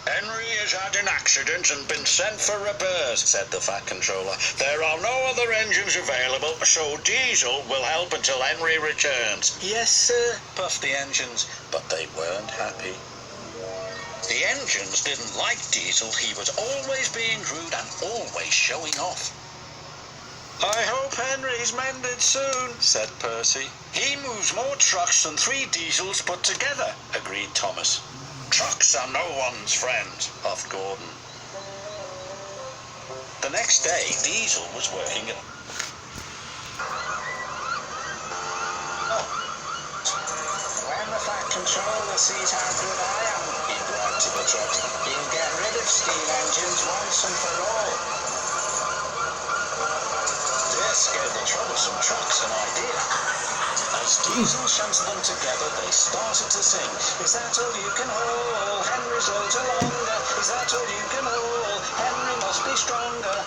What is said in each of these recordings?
Henry has had an accident and been sent for repairs, said the Fat Controller. There are no other engines available, so Diesel will help until Henry returns. Yes, sir, puffed the engines, but they weren't happy. The engines didn't like Diesel. He was always being rude and always showing off. I hope Henry's mended soon, said Percy. He moves more trucks than 3 Diesels put together, agreed Thomas. Trucks are no one's friend, puffed Gordon. The next day, Diesel was working at... When the Fat Controller sees how good I am, he bragged to the trucks, he'll get rid of steam engines once and for all. This gave the troublesome trucks an idea. As Diesel shunted them together, they started to sing. Is that all you can haul? Henry's all too longer. Is that all you can haul? Henry must be stronger.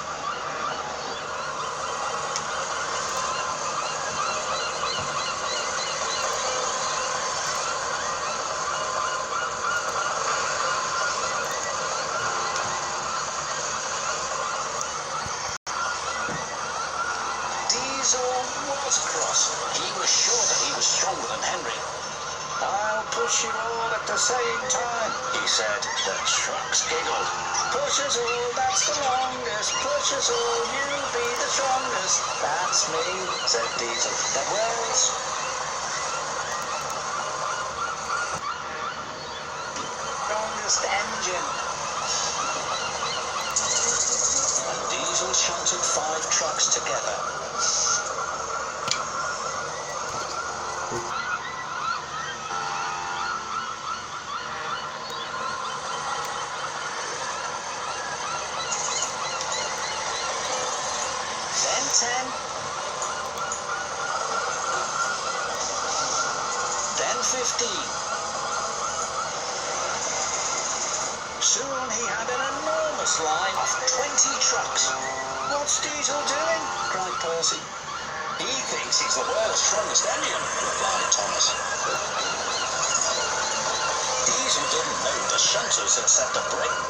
Diesel was cross. He was sure that he was stronger than Henry. I'll push you all at the same time, he said. The trucks giggled. Push us all, that's the longest. Push us all, you'll be the strongest. That's me, said Diesel. The world's strongest engine. And Diesel shunted 5 trucks together. Then 10. Then 15. Soon he had an enormous line of 20 trucks. What's Diesel doing? Cried Percy. He thinks he's the world's strongest engine, replied Thomas. Diesel didn't know the shunters had set the brake.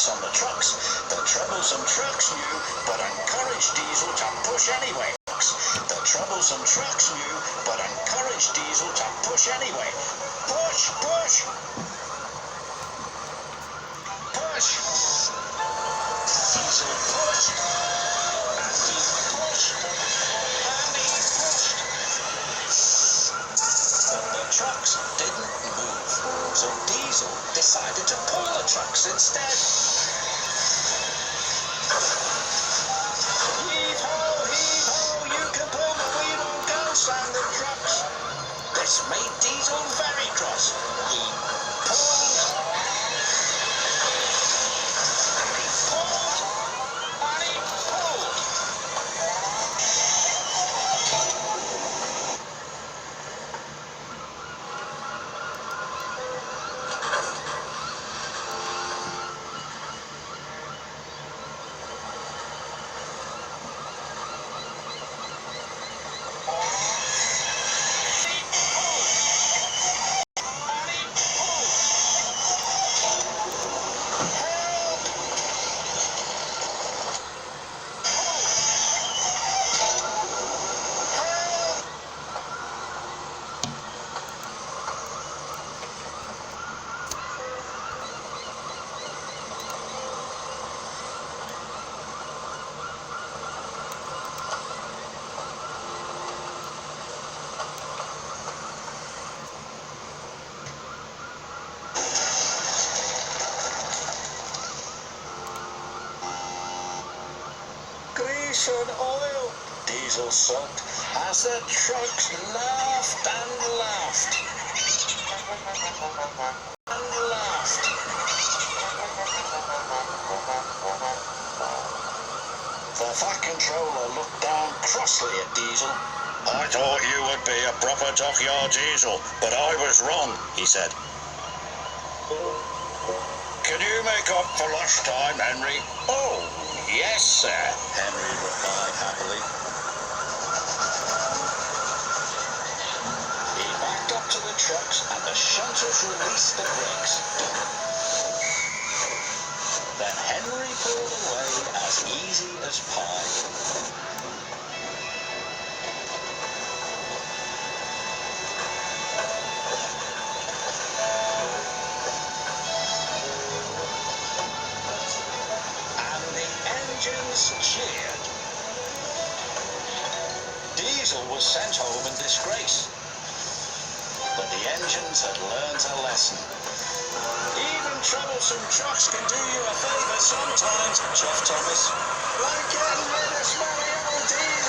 On the trucks, the troublesome trucks knew, but encouraged Diesel to push anyway. The troublesome trucks knew, but encouraged Diesel to push anyway. Push, push, push. Diesel pushed, and he pushed, and he pushed. But the trucks didn't move, so Diesel decided to pull the trucks instead. This made Diesel very cross. He pulled, and he pulled, and he pulled. Grease and oil, Diesel sulked, as the trucks laughed and laughed. And laughed. The Fat Controller looked down crossly at Diesel. I thought you would be a proper dockyard diesel, but I was wrong, he said. Can you make up for lost time, Henry? Oh, yes, sir, Henry replied happily. He backed up to the trucks and the shunters released the brakes. Then Henry pulled away as easy as pie. Engines cheered. Diesel was sent home in disgrace, but the engines had learned a lesson. Even troublesome trucks can do you a favour sometimes, Jeff Thomas. Like getting rid of smelly old diesel.